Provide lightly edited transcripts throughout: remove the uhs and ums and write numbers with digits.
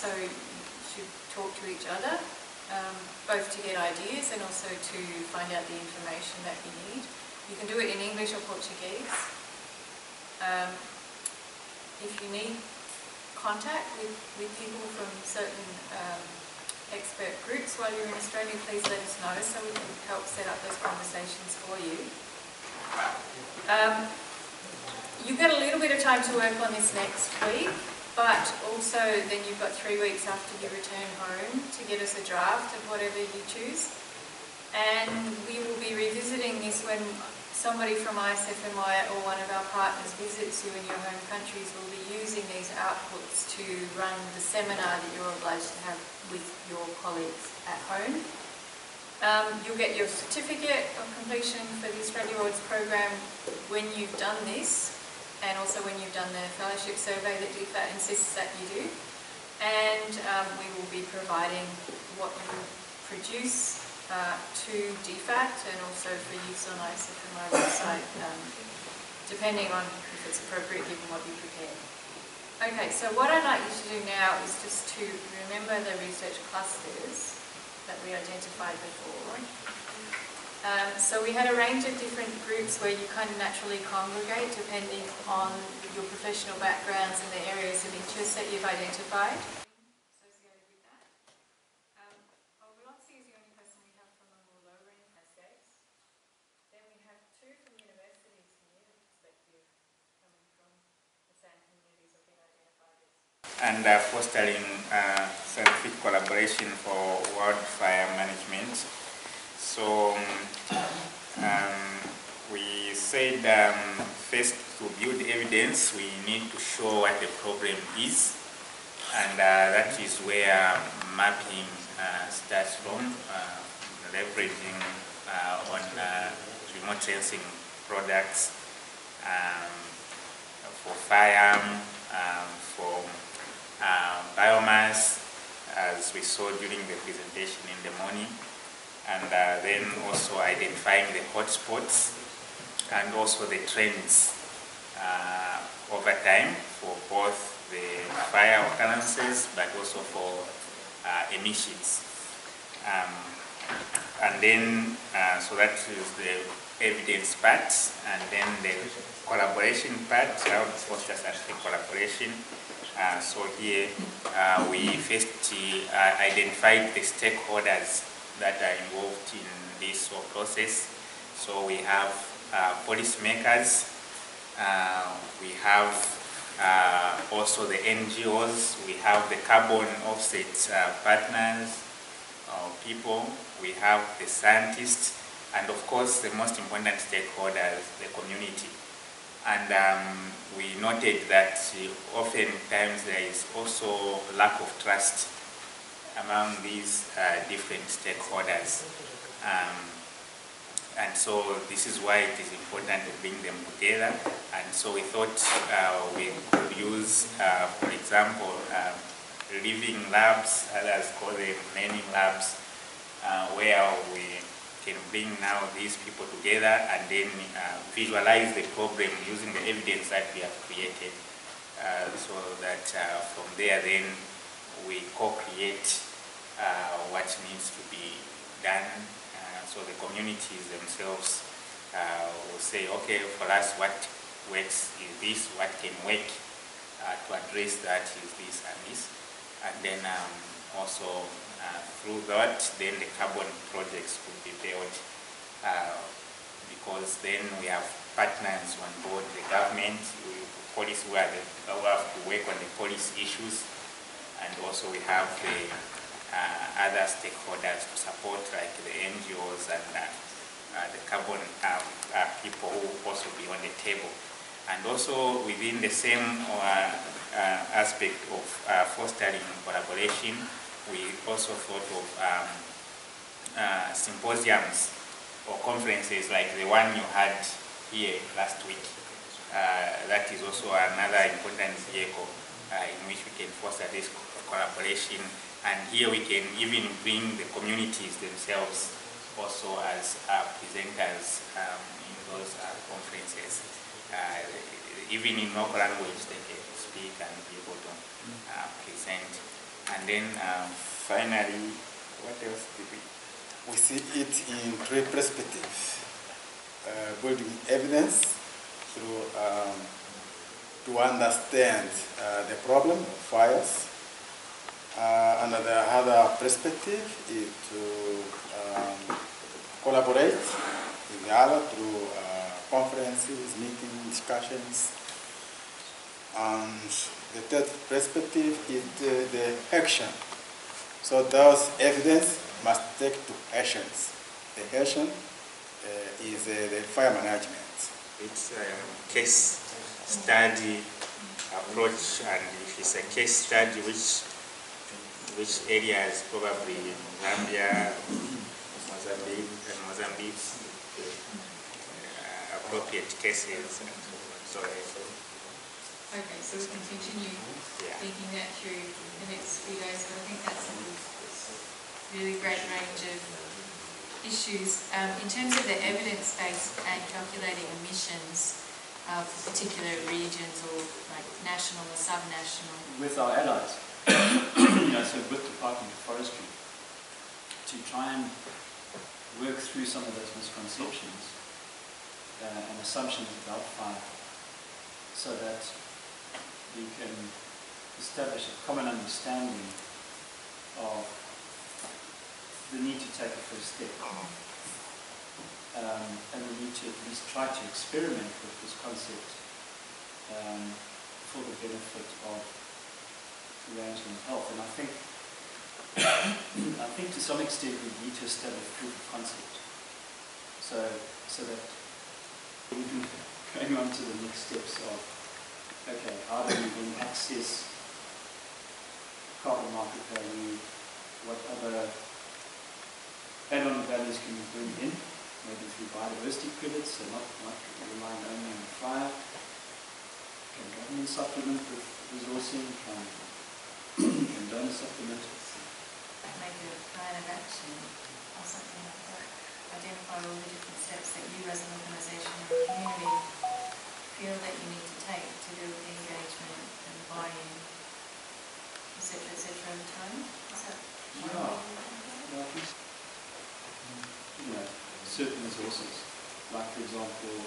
So you should talk to each other, both to get ideas and also to find out the information that you need. You can do it in English or Portuguese. If you need contact with people from certain expert groups while you're in Australia, please let us know so we can help set up those conversations for you. You've got a little bit of time to work on this next week, but also then you've got 3 weeks after you return home to get us a draft of whatever you choose. And we will be revisiting this when somebody from ISFMI or one of our partners visits you in your home countries. Will be using these outputs to run the seminar that you're obliged to have with your colleagues at home. You'll get your certificate of completion for the Australia Awards program when you've done this, and also when you've done the fellowship survey that DFAT insists that you do. And we will be providing what you produce to DFAT and also for use on ISFMI website, depending on if it's appropriate given what you prepared. Okay, so what I'd like you to do now is just to remember the research clusters that we identified before. So we had a range of different groups where you kind of naturally congregate depending on your professional backgrounds and the areas of interest that you've identified. Associated with that. Obviously is the only person we have from the more low-rank cascades. Then we have 2 from universities here, the perspective coming from the same communities that have been identified as. And fostering scientific collaboration for wildfire management. So we said first, to build evidence we need to show what the problem is, and that is where mapping starts from, leveraging on remote sensing products for fire, for biomass, as we saw during the presentation in the morning, and then also identifying the hotspots and also the trends over time for both the fire occurrences but also for emissions. And then, so that is the evidence part, and then the collaboration part, how to foster scientific collaboration. So here we first identified the stakeholders that are involved in this whole process. So we have policymakers, we have also the NGOs, we have the carbon offset partners, people, we have the scientists, and of course the most important stakeholders, the community. And we noted that oftentimes there is also lack of trust among these different stakeholders. And so this is why it is important to bring them together. And so we thought we could use, for example, living labs, others call them learning labs, where we can bring now these people together and then visualize the problem using the evidence that we have created, so that from there then we co-create what needs to be done. So the communities themselves will say, okay, for us what works is this, what can work to address that is this and this. And then also through that, then the carbon projects could be built, because then we have partners on board, the government, police, where they have to work on the police issues, and also we have the other stakeholders to support, like the NGOs and the carbon people who will also be on the table. And also within the same aspect of fostering collaboration, we also thought of symposiums or conferences like the one you had here last week. That is also another important vehicle in which we can foster this collaboration. And here we can even bring the communities themselves also as presenters in those conferences. Even in local language they can speak and be able to present. And then finally, what else did we? We see it in three perspectives. Building evidence through to understand the problem of fires. Another other perspective is to collaborate with the other through conferences, meetings, discussions. And the third perspective is the action. So those evidence must take to actions. The action is the fire management. It's a case study approach, and if it's a case study, which areas, probably Zambia, Mozambique, appropriate cases, and so on. Okay, so we can continue thinking that through the next few days, but I think that's a really great range of issues. In terms of the evidence base and calculating emissions of particular regions or like national or subnational. With our allies, so with Department of Forestry, to try and work through some of those misconceptions and assumptions about fire, so that we can establish a common understanding of the need to take a first step. And we need to at least try to experiment with this concept for the benefit of rangeland health. And I think to some extent we need to establish proof of concept. So that we can going on to the next steps of, okay, how do we then access carbon market value, what other add-on values can we bring in, maybe through biodiversity credits, so not relying only on fire. Can government supplement with resourcing? Can donor supplement? Make a plan of action or something like that. Identify all the different steps that you as an organisation or community feel that you need to take to build the engagement and buy-in, etc. over time. Is that one way? Certain resources, like for example,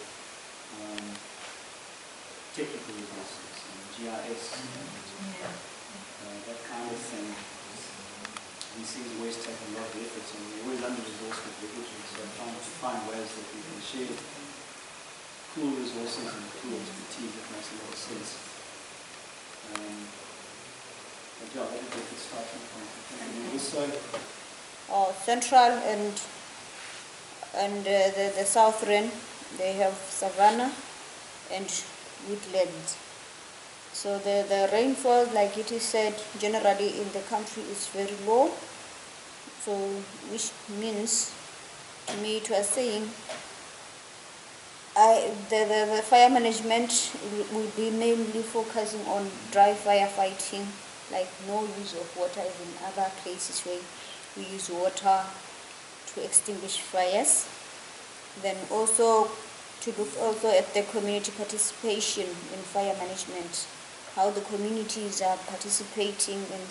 technical resources, GIS, that kind of thing. These things always take a lot of effort, and we're always under-resourced with religion, so trying to find ways that we can share cool resources and cool expertise that makes a lot of sense. But yeah, that would be a good starting point. And also, Central and the southern, they have savanna and woodlands. So the rainfall, like it is said, generally in the country is very low. So which means, to me, it was saying, the fire management will be mainly focusing on dry firefighting, like no use of water as in other places where we use water to extinguish fires. Then also to look also at the community participation in fire management, how the communities are participating in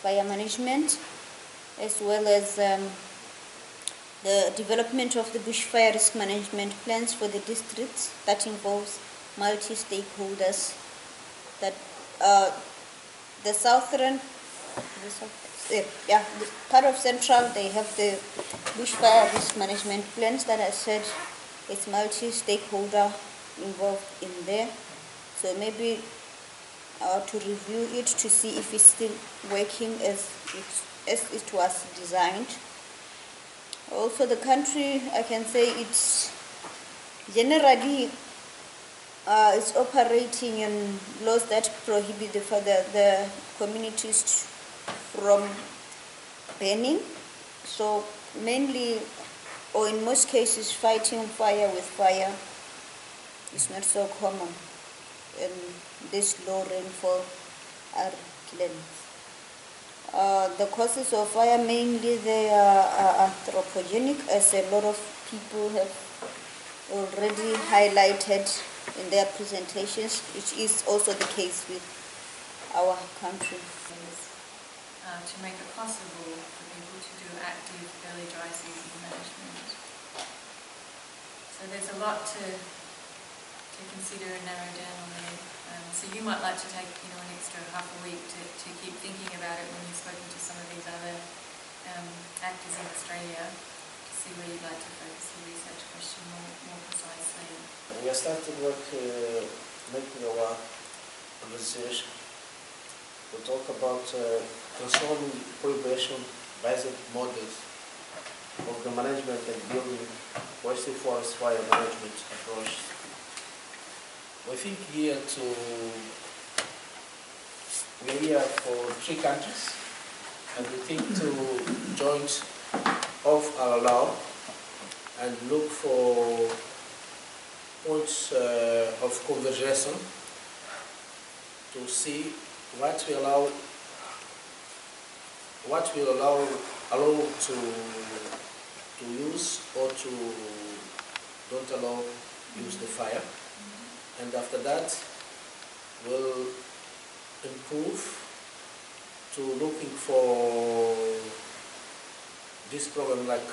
fire management, as well as the development of the bushfire risk management plans for the districts that involves multi-stakeholders. That the southern, part of Central, they have the bushfire risk management plans that I said it's multi-stakeholder involved in there. So maybe to review it to see if it's still working as it was designed. Also, the country, I can say it's generally it's operating in laws that prohibit the communities from burning. So mainly, or in most cases, fighting fire with fire is not so common in this low rainfall lands. The causes of fire, mainly they are anthropogenic, as a lot of people have already highlighted in their presentations, which is also the case with our country. to make it possible for people to do active early dry season management. So there's a lot to consider and narrow down on there. So you might like to take an extra half a week to keep thinking about it when you've spoken to some of these other actors in Australia, to see where you'd like to focus your research question more precisely. We are starting work making our research. We talk about transforming population-based models of the management and building wasted forest fire management approach. We think here we're here for 3 countries, and we think to join off our law and look for points of convergence to see what will allow to use or to don't allow use the fire, and after that we'll improve to looking for this program like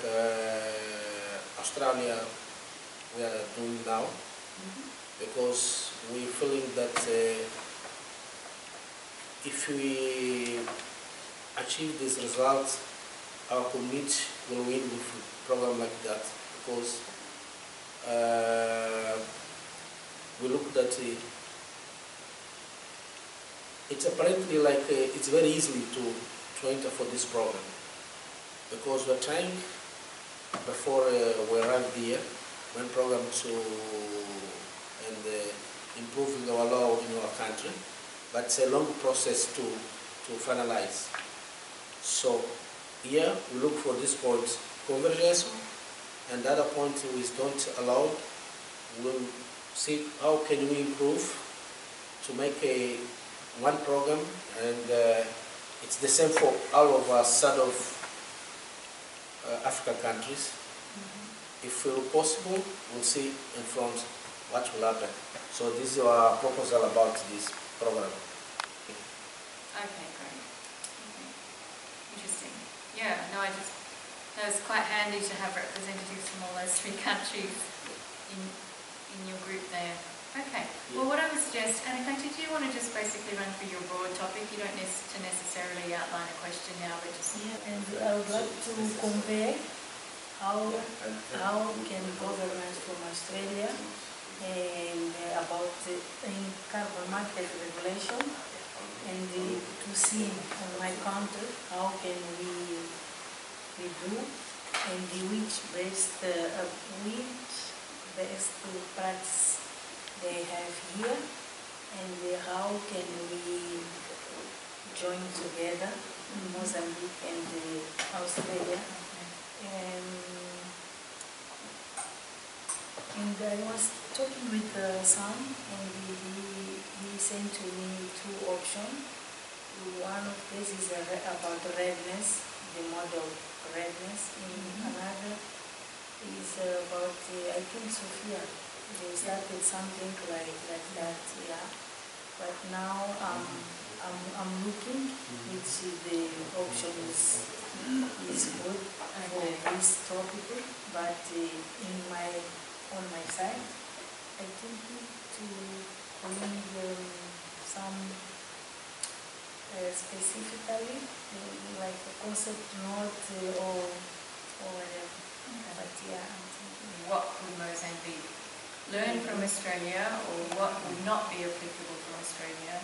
Australia we are doing now, because we're feeling that if we achieve this result, our community will win with a program like that, because we look at it's apparently like it's very easy to enter for this program, because we're trying before we arrived here one program to improving our law in our country, but it's a long process to finalize. So here we look for this point convergence, and the other point is don't allow. We'll see how can we improve to make one program, and it's the same for all of our side of African countries. If possible, we'll see in front what will happen. So this is our proposal about this program. Okay, great. Okay. Interesting. Yeah, no, that was quite handy to have representatives from all those 3 countries in your group there. Okay. Well, what I would suggest, Annika, did you want to just basically run through your broad topic? You don't necessarily outline a question now, but just... Yeah, and I would like to compare how can governments from Australia and about carbon market regulation, and to see on my country how can we do, and which best practice they have here, and how can we join together Mozambique and Australia. And I was talking with Sam, and he sent to me 2 options. One of this is about redness, the model redness, and another is about, I think, Sophia. They started something like that, yeah. But now I'm looking which the option is good for this topic, but on my side, I think to bring some specifically like a concept note or whatever. But yeah, I'm thinking. What would Mozambique learn from Australia, or what would not be applicable from Australia?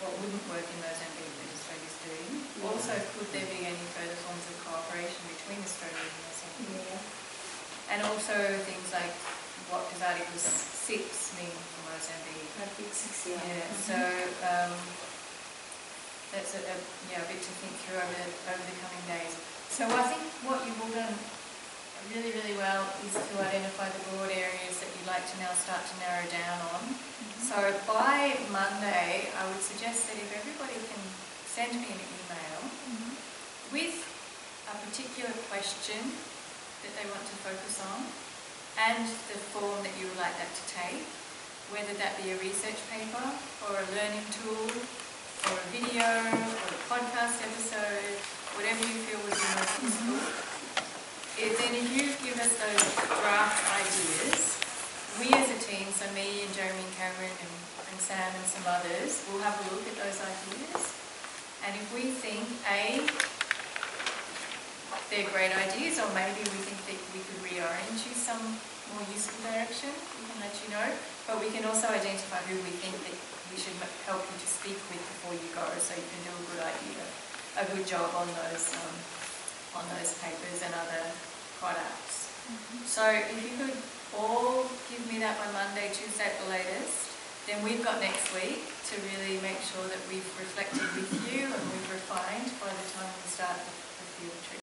What wouldn't work in Mozambique that Australia's doing? Also, could there be any further forms of cooperation between Australia and Mozambique? Yeah. And also things like, what does Article 6 mean for Mozambique? Article 6, yeah. Yeah, so that's a bit to think through over the coming days. So I think what you've all done really, really well is to identify the broad areas that you'd like to now start to narrow down on. So by Monday, I would suggest that if everybody can send me an email with a particular question that they want to focus on, and the form that you would like that to take, whether that be a research paper or a learning tool or a video or a podcast episode, whatever you feel would be most useful. Then if you give us those draft ideas, we as a team, so me and Jeremy and Cameron and Sam and some others, will have a look at those ideas. And if we think, A, they're great ideas, or maybe we think that we could reorient you some more useful direction, we can let you know. But we can also identify who we think that we should help you to speak with before you go, so you can do a good job on those papers and other products. So if you could all give me that by Monday, Tuesday at the latest, then we've got next week to really make sure that we've reflected with you and we've refined by the time we start the field trip.